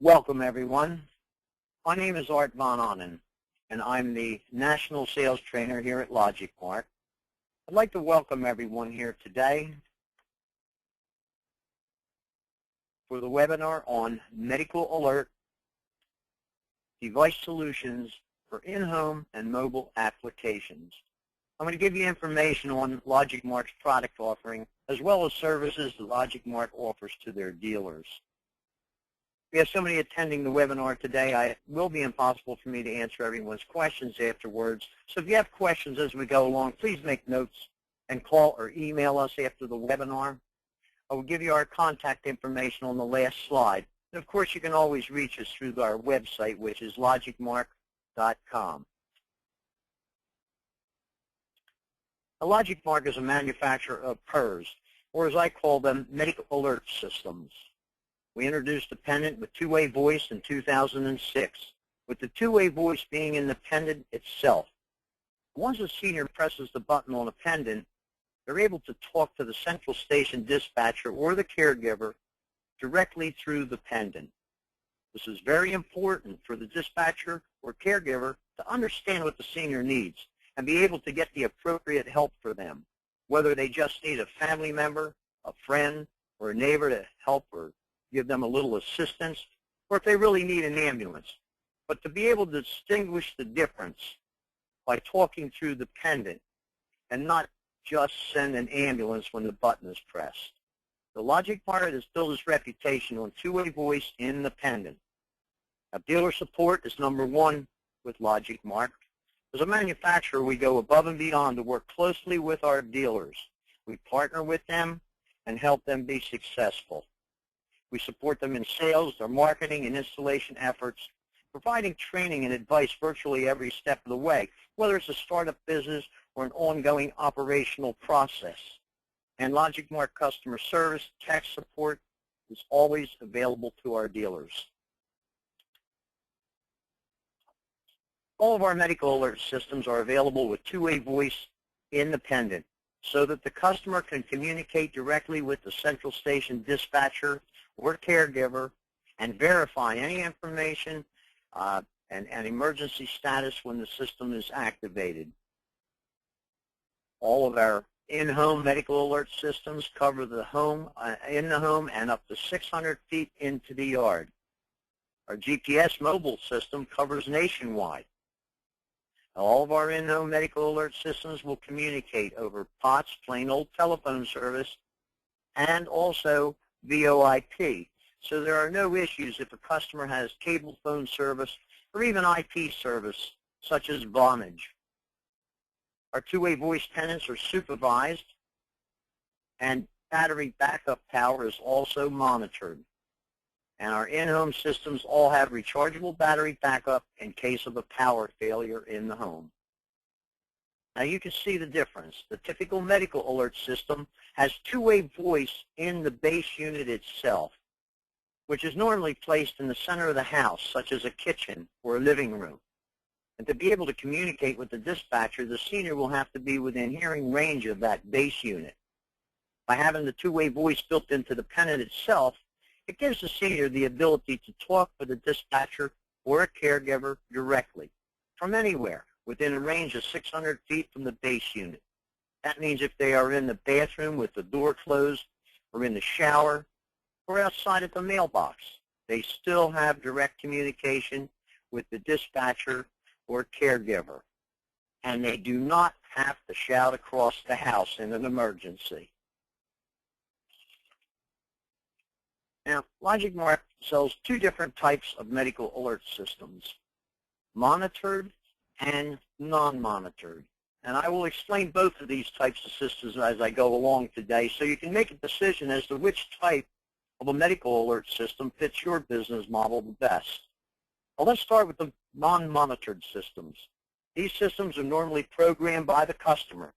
Welcome, everyone. My name is Art Von Onen, and I'm the National Sales Trainer here at LogicMark. I'd like to welcome everyone here today for the webinar on Medical Alert Device Solutions for In-Home and Mobile Applications. I'm going to give you information on LogicMark's product offering, as well as services that LogicMark offers to their dealers. We have somebody attending the webinar today. It will be impossible for me to answer everyone's questions afterwards. So if you have questions as we go along, please make notes and call or email us after the webinar. I will give you our contact information on the last slide. And of course, you can always reach us through our website, which is logicmark.com. LogicMark is a manufacturer of PERS, or as I call them, medical alert systems. We introduced a pendant with two-way voice in 2006, with the two-way voice being in the pendant itself. Once a senior presses the button on a pendant, they're able to talk to the central station dispatcher or the caregiver directly through the pendant. This is very important for the dispatcher or caregiver to understand what the senior needs and be able to get the appropriate help for them, whether they just need a family member, a friend, or a neighbor to help or give them a little assistance, or if they really need an ambulance. But to be able to distinguish the difference by talking through the pendant and not just send an ambulance when the button is pressed. The LogicMark has built its reputation on two-way voice in the pendant. Now, dealer support is #1 with LogicMark. As a manufacturer, we go above and beyond to work closely with our dealers. We partner with them and help them be successful. We support them in sales, their marketing, and installation efforts, providing training and advice virtually every step of the way, whether it's a startup business or an ongoing operational process. And LogicMark customer service, tech support is always available to our dealers. All of our medical alert systems are available with two-way voice in the pendant so that the customer can communicate directly with the central station dispatcher or caregiver and verify any information and emergency status when the system is activated. All of our in-home medical alert systems cover the home, in the home and up to 600 feet into the yard. Our GPS mobile system covers nationwide. All of our in-home medical alert systems will communicate over POTS, plain old telephone service, and also VoIP. So there are no issues if a customer has cable phone service or even IP service, such as Vonage. Our two-way voice pendants are supervised, and battery backup power is also monitored. And our in-home systems all have rechargeable battery backup in case of a power failure in the home. Now you can see the difference. The typical medical alert system has two-way voice in the base unit itself, which is normally placed in the center of the house, such as a kitchen or a living room. And to be able to communicate with the dispatcher, the senior will have to be within hearing range of that base unit. By having the two-way voice built into the pendant itself, it gives the senior the ability to talk with a dispatcher or a caregiver directly from anywhere within a range of 600 feet from the base unit. That means if they are in the bathroom with the door closed or in the shower or outside at the mailbox, they still have direct communication with the dispatcher or caregiver. And they do not have to shout across the house in an emergency. Now, LogicMark sells two different types of medical alert systems, monitored and non-monitored. And I will explain both of these types of systems as I go along today so you can make a decision as to which type of a medical alert system fits your business model the best. Well, let's start with the non-monitored systems. These systems are normally programmed by the customer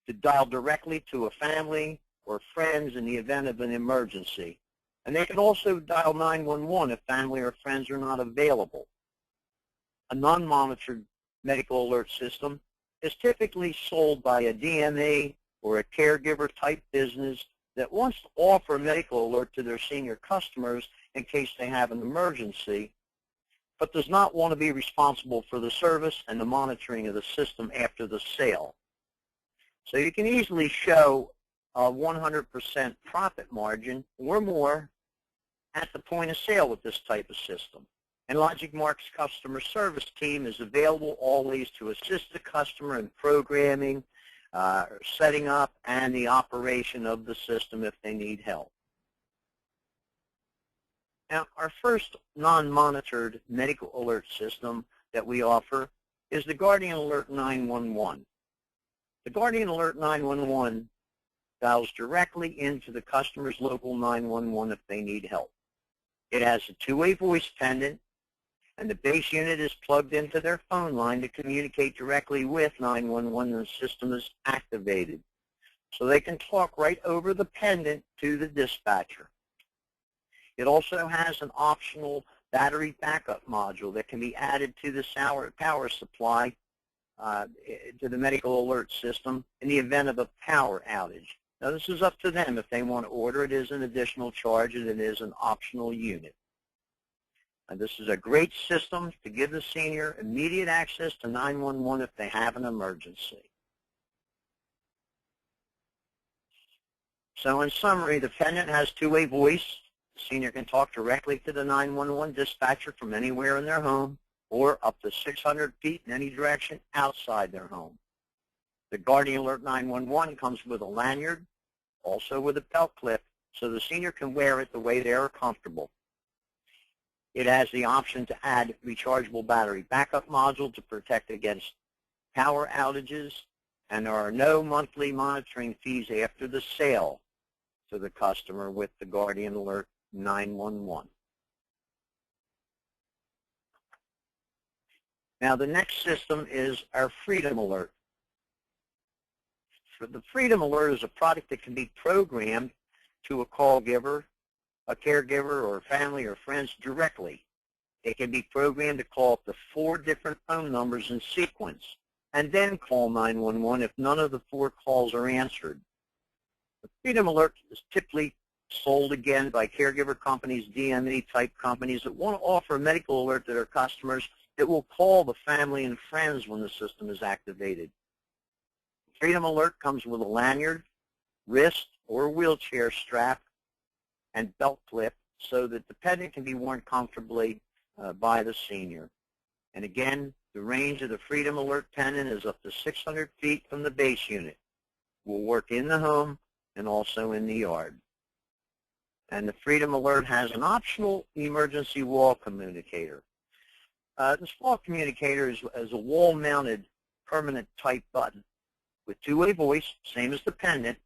to dial directly to a family or friends in the event of an emergency. And they can also dial 911 if family or friends are not available. A non-monitored medical alert system is typically sold by a DME or a caregiver type business that wants to offer a medical alert to their senior customers in case they have an emergency, but does not want to be responsible for the service and the monitoring of the system after the sale. So you can easily show a 100% profit margin or more at the point of sale with this type of system. And LogicMark's customer service team is available always to assist the customer in programming, setting up, and the operation of the system if they need help. Now, our first non-monitored medical alert system that we offer is the Guardian Alert 911. The Guardian Alert 911 dials directly into the customer's local 911 if they need help. It has a two-way voice pendant, and the base unit is plugged into their phone line to communicate directly with 911 when the system is activated. So they can talk right over the pendant to the dispatcher. It also has an optional battery backup module that can be added to the power supply to the medical alert system in the event of a power outage. Now, this is up to them if they want to order. It is an additional charge, and it is an optional unit. And this is a great system to give the senior immediate access to 911 if they have an emergency. So in summary, the pendant has two-way voice. The senior can talk directly to the 911 dispatcher from anywhere in their home or up to 600 feet in any direction outside their home. The Guardian Alert 911 comes with a lanyard, also with a belt clip, so the senior can wear it the way they are comfortable. It has the option to add rechargeable battery backup module to protect against power outages, and there are no monthly monitoring fees after the sale to the customer with the Guardian Alert 911. Now, the next system is our Freedom Alert. The Freedom Alert is a product that can be programmed to a call giver, a caregiver, or family or friends directly. It can be programmed to call up to 4 different phone numbers in sequence and then call 911 if none of the 4 calls are answered. The Freedom Alert is typically sold again by caregiver companies, DME type companies that want to offer a medical alert to their customers that will call the family and friends when the system is activated. Freedom Alert comes with a lanyard, wrist or wheelchair strap, and belt clip so that the pendant can be worn comfortably by the senior. And again, the range of the Freedom Alert pendant is up to 600 feet from the base unit. Will work in the home and also in the yard. And the Freedom Alert has an optional emergency wall communicator. This wall communicator is a wall-mounted permanent type button with two-way voice, same as the pendant,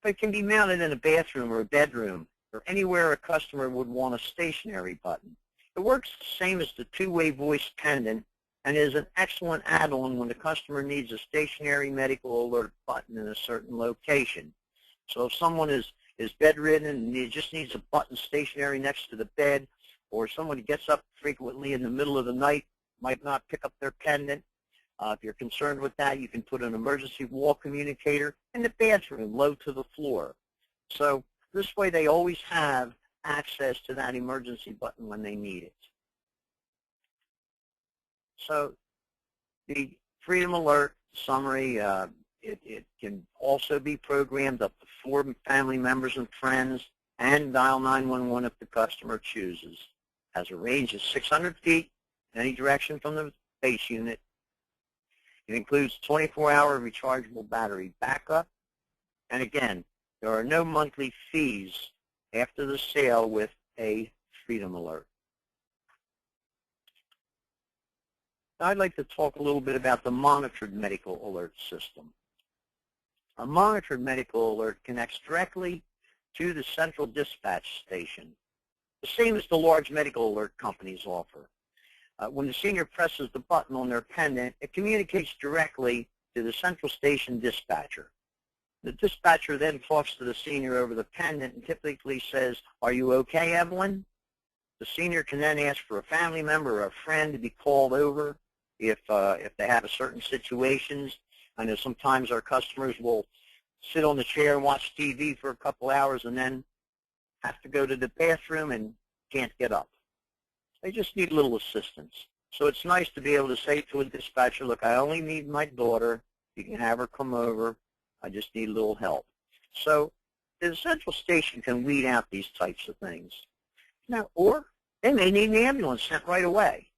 but it can be mounted in a bathroom or a bedroom or anywhere a customer would want a stationary button. It works the same as the two-way voice pendant and is an excellent add-on when the customer needs a stationary medical alert button in a certain location. So if someone is bedridden and just needs a button stationary next to the bed, or someone gets up frequently in the middle of the night, might not pick up their pendant, if you're concerned with that, you can put an emergency wall communicator in the bathroom, low to the floor. So this way they always have access to that emergency button when they need it. So the Freedom Alert summary, it can also be programmed up to 4 family members and friends and dial 911 if the customer chooses. Has a range of 600 feet in any direction from the base unit. It includes 24-hour rechargeable battery backup. And again, there are no monthly fees after the sale with a Freedom Alert. Now I'd like to talk a little bit about the monitored medical alert system. A monitored medical alert connects directly to the central dispatch station, the same as the large medical alert companies offer. When the senior presses the button on their pendant, it communicates directly to the central station dispatcher. The dispatcher then talks to the senior over the pendant and typically says, "Are you okay, Evelyn?" The senior can then ask for a family member or a friend to be called over if they have a certain situations. I know sometimes our customers will sit on the chair and watch TV for a couple hours and then have to go to the bathroom and can't get up. They just need a little assistance. So it's nice to be able to say to a dispatcher, look, I only need my daughter. You can have her come over. I just need a little help. So the central station can weed out these types of things. Now, or they may need an ambulance sent right away.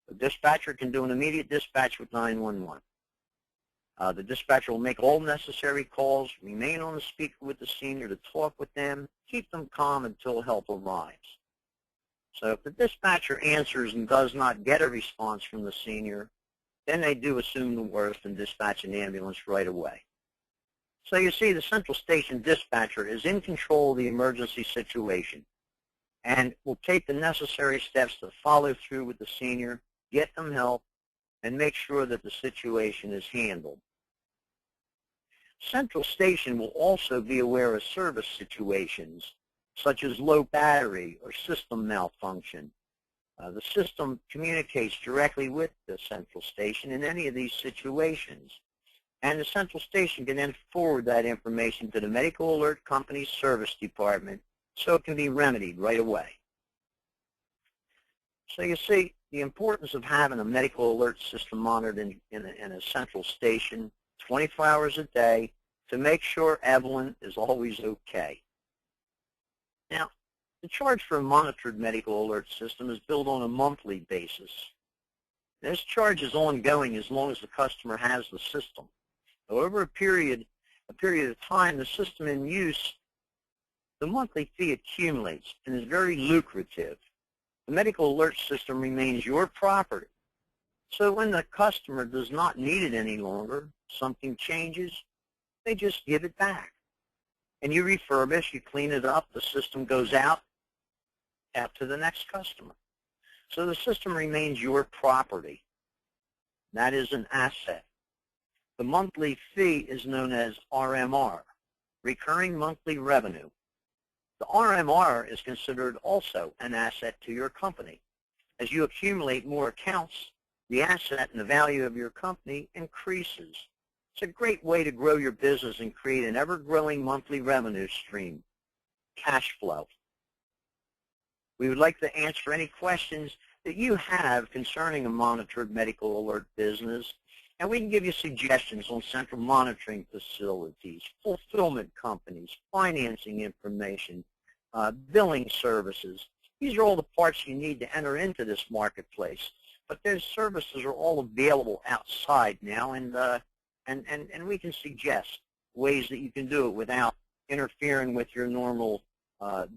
The dispatcher can do an immediate dispatch with 911. The dispatcher will make all necessary calls, remain on the speaker with the senior to talk with them, keep them calm until help arrives. So if the dispatcher answers and does not get a response from the senior, then they do assume the worst and dispatch an ambulance right away. So you see, the central station dispatcher is in control of the emergency situation and will take the necessary steps to follow through with the senior, get them help, and make sure that the situation is handled. Central station will also be aware of service situations, such as low battery or system malfunction. The system communicates directly with the central station in any of these situations. And the central station can then forward that information to the medical alert company's service department so it can be remedied right away. So you see the importance of having a medical alert system monitored in a central station 24 hours a day to make sure Evelyn is always okay. Now, the charge for a monitored medical alert system is billed on a monthly basis. This charge is ongoing as long as the customer has the system. Over a period of time, the system in use, the monthly fee accumulates and is very lucrative. The medical alert system remains your property. So when the customer does not need it any longer, something changes, they just give it back. And you refurbish, you clean it up, the system goes out to the next customer. So the system remains your property. That is an asset. The monthly fee is known as RMR, recurring monthly revenue. The RMR is considered also an asset to your company. As you accumulate more accounts, the asset and the value of your company increases. It's a great way to grow your business and create an ever-growing monthly revenue stream, cash flow. We would like to answer any questions that you have concerning a monitored medical alert business, and we can give you suggestions on central monitoring facilities, fulfillment companies, financing information, billing services. These are all the parts you need to enter into this marketplace. But those services are all available outside now, and we can suggest ways that you can do it without interfering with your normal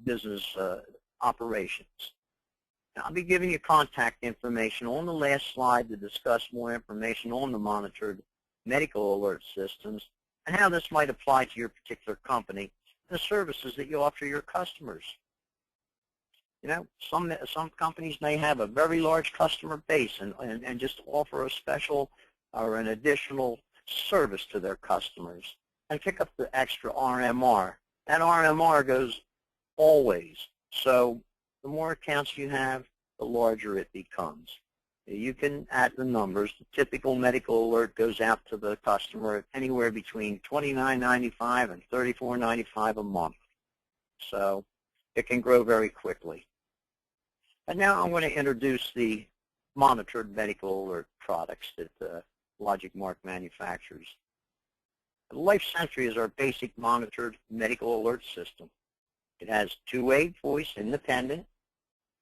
business operations. Now, I'll be giving you contact information on the last slide to discuss more information on the monitored medical alert systems and how this might apply to your particular company and the services that you offer your customers. You know, some companies may have a very large customer base and just offer a special or an additional service to their customers and pick up the extra RMR. That RMR goes always. So the more accounts you have, the larger it becomes. You can add the numbers. The typical medical alert goes out to the customer anywhere between $29.95 and $34.95 a month. So it can grow very quickly. And now I'm going to introduce the monitored medical alert products that LogicMark manufactures. LifeSentry is our basic monitored medical alert system. It has two-way voice independent,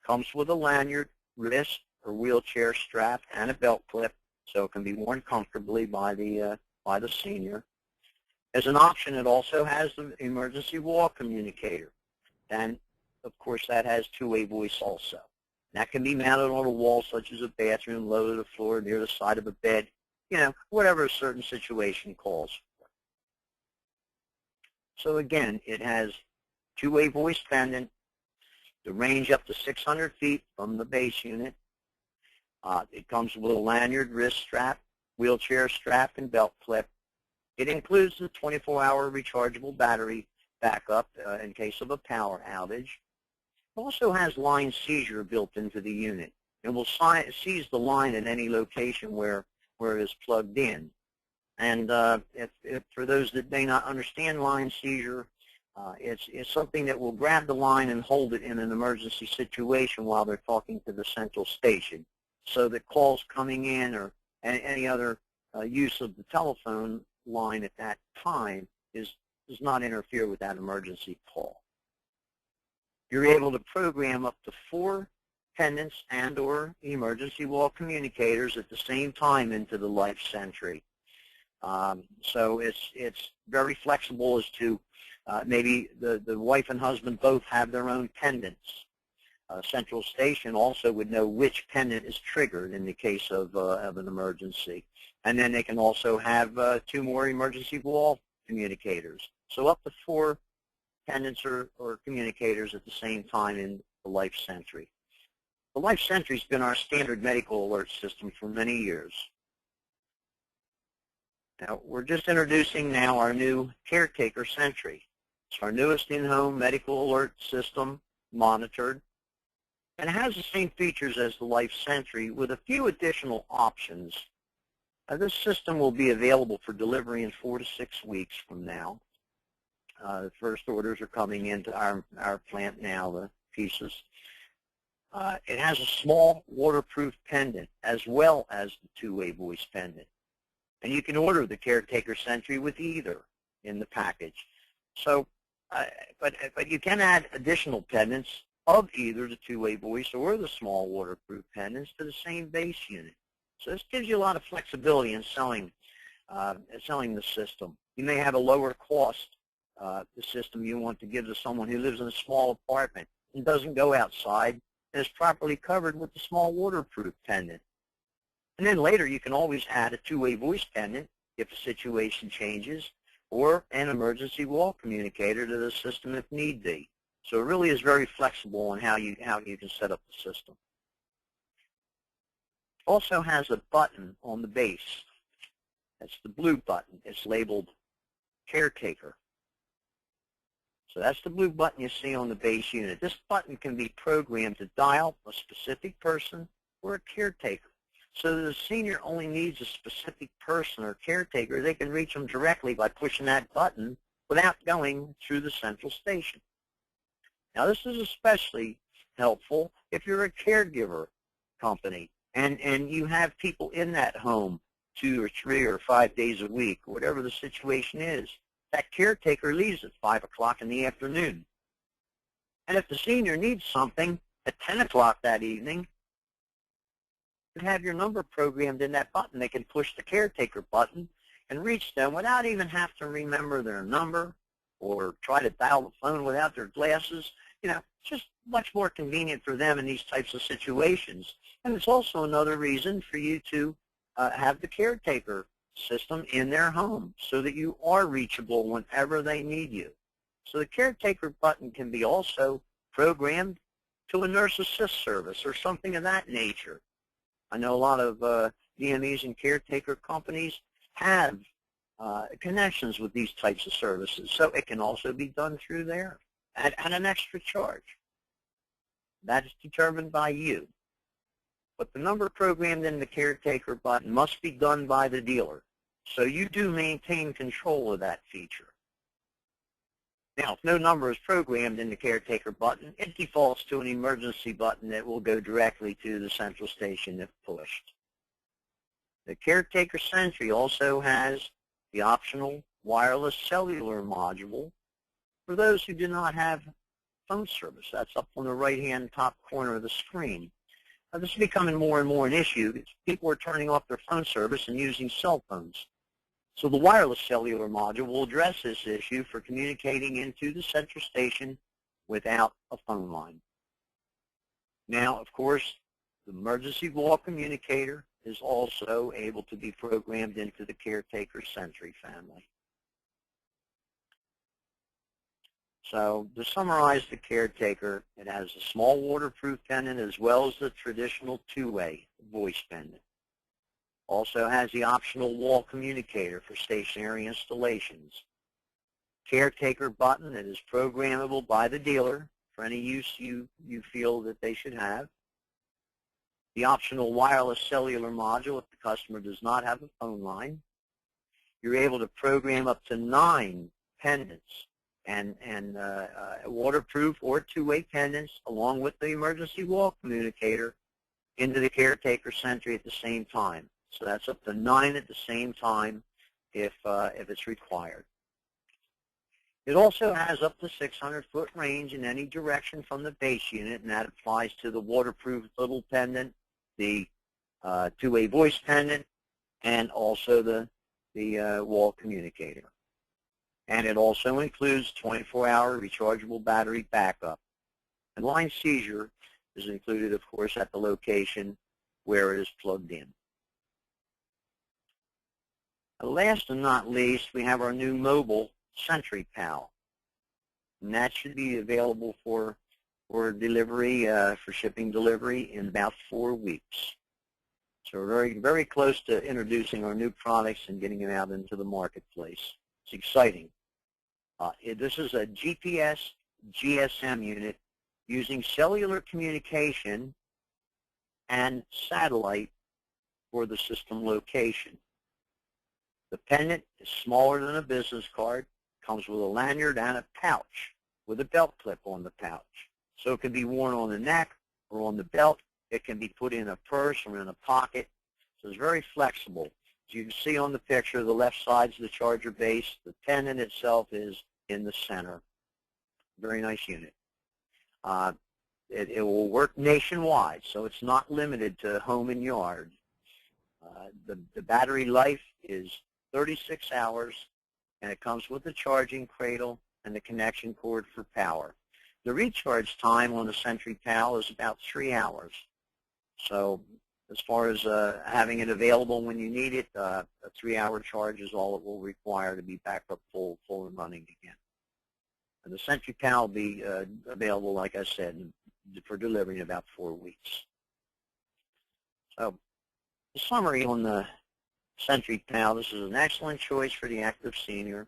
comes with a lanyard, wrist, or wheelchair strap, and a belt clip, so it can be worn comfortably by the senior. As an option, it also has the emergency wall communicator, and of course that has two-way voice also. That can be mounted on a wall, such as a bathroom, low to the floor, near the side of a bed, you know, whatever a certain situation calls for. So again, it has two-way voice pendant, the range up to 600 feet from the base unit. It comes with a lanyard, wrist strap, wheelchair strap, and belt clip. It includes the 24-hour rechargeable battery backup in case of a power outage. It also has line seizure built into the unit. It will seize the line at any location where it is plugged in. And if for those that may not understand line seizure, it's something that will grab the line and hold it in an emergency situation while they're talking to the central station, so that calls coming in or any other use of the telephone line at that time does not interfere with that emergency call. You're able to program up to 4 pendants and or emergency wall communicators at the same time into the Life Sentry. So it's very flexible as to maybe the wife and husband both have their own pendants. Central Station also would know which pendant is triggered in the case of an emergency. And then they can also have 2 more emergency wall communicators. So up to 4 pendants or communicators at the same time in the Life Sentry. The Life Sentry has been our standard medical alert system for many years. Now, we're just introducing now our new Caretaker Sentry. It's our newest in-home medical alert system, monitored, and it has the same features as the Life Sentry with a few additional options. This system will be available for delivery in 4 to 6 weeks from now. The first orders are coming into our plant now, the pieces. It has a small waterproof pendant as well as the 2-way voice pendant. And you can order the Caretaker Sentry with either in the package. So, but you can add additional pendants of either the 2-way voice or the small waterproof pendants to the same base unit. So this gives you a lot of flexibility in selling the system. You may have a lower cost the system you want to give to someone who lives in a small apartment and doesn't go outside and is properly covered with the small waterproof pendant. And then later you can always add a 2-way voice pendant if the situation changes, or an emergency wall communicator to the system if need be. So it really is very flexible on how you can set up the system. Also has a button on the base. That's the blue button. It's labeled Caretaker. So that's the blue button you see on the base unit. This button can be programmed to dial a specific person or a caretaker. So the senior only needs a specific person or caretaker. They can reach them directly by pushing that button without going through the central station. Now this is especially helpful if you're a caregiver company and you have people in that home 2 or 3 or 5 days a week, whatever the situation is. That caretaker leaves at 5 o'clock in the afternoon. And if the senior needs something at 10 o'clock that evening, you have your number programmed in that button. They can push the caretaker button and reach them without even having to remember their number or try to dial the phone without their glasses. You know, it's just much more convenient for them in these types of situations. And it's also another reason for you to have the caretaker system in their home so that you are reachable whenever they need you. So the caretaker button can be also programmed to a nurse assist service or something of that nature. I know a lot of DMEs and caretaker companies have connections with these types of services, so it can also be done through there at an extra charge. That is determined by you. But the number programmed in the caretaker button must be done by the dealer, so you do maintain control of that feature. Now, if no number is programmed in the caretaker button, it defaults to an emergency button that will go directly to the central station if pushed. The Caretaker Sentry also has the optional wireless cellular module for those who do not have phone service. That's up on the right-hand top corner of the screen. Now, this is becoming more and more an issue. People are turning off their phone service and using cell phones. So the wireless cellular module will address this issue for communicating into the central station without a phone line. Now, of course, the emergency wall communicator is also able to be programmed into the Caretaker Sentry family. So to summarize the Caretaker, it has a small waterproof pendant as well as the traditional 2-way voice pendant. Also has the optional wall communicator for stationary installations. Caretaker button that is programmable by the dealer for any use you feel that they should have. The optional wireless cellular module if the customer does not have a phone line. you're able to program up to 9 pendants and waterproof or two-way pendants along with the emergency wall communicator into the caretaker sentry at the same time. So that's up to 9 at the same time if it's required. It also has up to 600-foot range in any direction from the base unit, and that applies to the waterproof little pendant, the two-way voice pendant, and also the wall communicator. And it also includes 24-hour rechargeable battery backup. And line seizure is included, of course, at the location where it is plugged in. Last and not least, we have our new mobile Sentry Pal. And that should be available for delivery, for shipping delivery in about 4 weeks. So we're very, very close to introducing our new products and getting them out into the marketplace. It's exciting. This is a GPS GSM unit using cellular communication and satellite for the system location. The pendant is smaller than a business card, comes with a lanyard and a pouch with a belt clip on the pouch. So it can be worn on the neck or on the belt. It can be put in a purse or in a pocket. So it's very flexible. As you can see on the picture, the left side's the charger base. The pendant itself is in the center. Very nice unit. It will work nationwide, so it's not limited to home and yard. The battery life is 36 hours, and it comes with the charging cradle and the connection cord for power. The recharge time on the Sentry Pal is about 3 hours. So as far as having it available when you need it, a 3-hour charge is all it will require to be back up full and running again. And the Sentry Pal will be available, like I said, for delivery in about 4 weeks. So the summary on the Sentry Pal: this is an excellent choice for the active senior,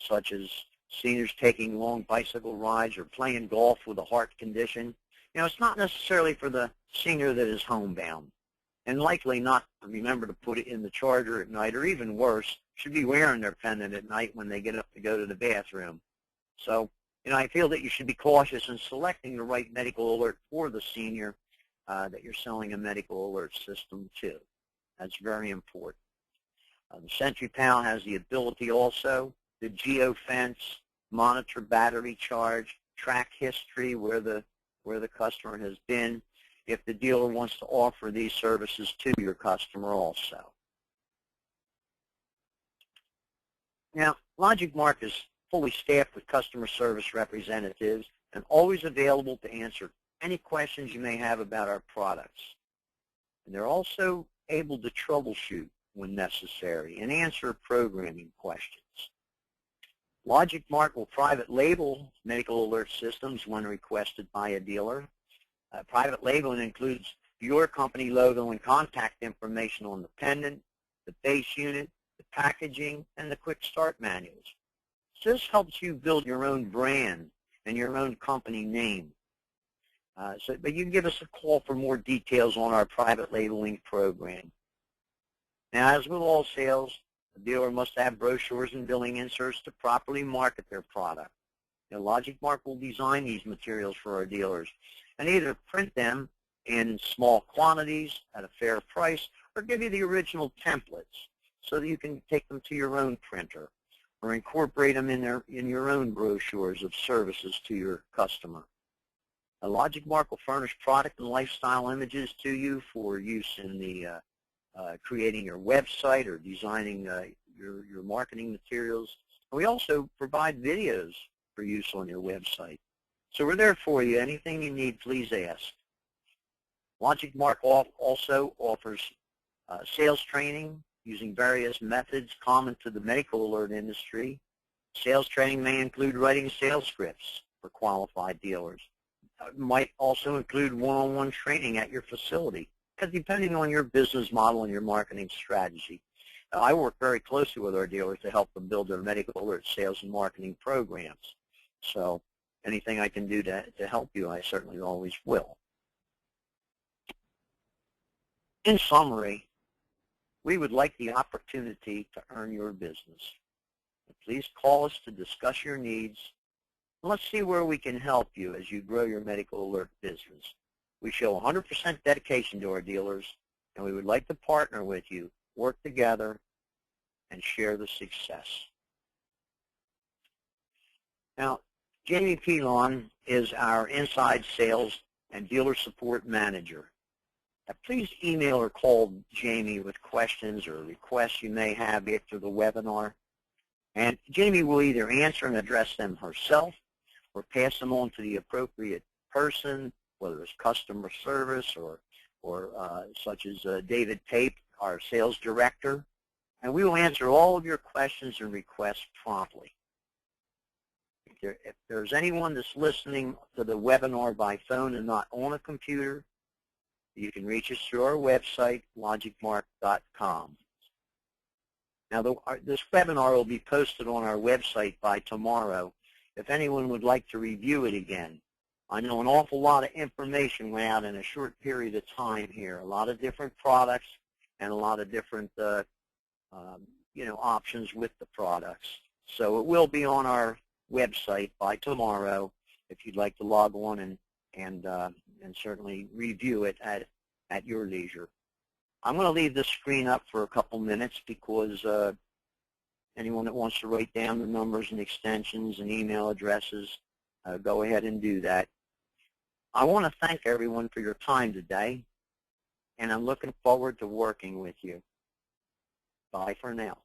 such as seniors taking long bicycle rides or playing golf with a heart condition. You know, it's not necessarily for the senior that is homebound and likely not to remember to put it in the charger at night, or even worse, should be wearing their pendant at night when they get up to go to the bathroom. So, you know, I feel that you should be cautious in selecting the right medical alert for the senior that you're selling a medical alert system to. That's very important. The Sentry Pal has the ability also to geofence, monitor battery charge, track history where the customer has been, if the dealer wants to offer these services to your customer also. Now, LogicMark is fully staffed with customer service representatives and always available to answer any questions you may have about our products. And they're also able to troubleshoot when necessary and answer programming questions. LogicMark will private label medical alert systems when requested by a dealer. Private labeling includes your company logo and contact information on the pendant, the base unit, the packaging, and the quick start manuals. So this helps you build your own brand and your own company name. But you can give us a call for more details on our private labeling program. Now, as with all sales, the dealer must have brochures and billing inserts to properly market their product. Now, LogicMark will design these materials for our dealers and either print them in small quantities at a fair price or give you the original templates so that you can take them to your own printer or incorporate them in your own brochures of services to your customer. LogicMark will furnish product and lifestyle images to you for use in the creating your website or designing your marketing materials. And we also provide videos for use on your website. So we're there for you. Anything you need, please ask. LogicMark also offers sales training using various methods common to the medical alert industry. Sales training may include writing sales scripts for qualified dealers. It might also include one-on-one training at your facility, because depending on your business model and your marketing strategy. I work very closely with our dealers to help them build their medical alert sales and marketing programs. So anything I can do to help you, I certainly always will. In summary, We would like the opportunity to earn your business. Please call us to discuss your needs. Let's see where we can help you as you grow your medical alert business. We show 100% dedication to our dealers, and we would like to partner with you, work together, and share the success. Now, Jamie Pilon is our inside sales and dealer support manager. Now, please email or call Jamie with questions or requests you may have after the webinar. And Jamie will either answer and address them herself or pass them on to the appropriate person, whether it's customer service or such as David Pape, our sales director. And we will answer all of your questions and requests promptly. If there's anyone that's listening to the webinar by phone and not on a computer, you can reach us through our website, LogicMark.com. Now, this webinar will be posted on our website by tomorrow if anyone would like to review it again. I know an awful lot of information went out in a short period of time here, a lot of different products and a lot of different options with the products. So it will be on our website by tomorrow if you'd like to log on and certainly review it at your leisure. I'm going to leave this screen up for a couple minutes because anyone that wants to write down the numbers and extensions and email addresses, go ahead and do that. I want to thank everyone for your time today, and I'm looking forward to working with you. Bye for now.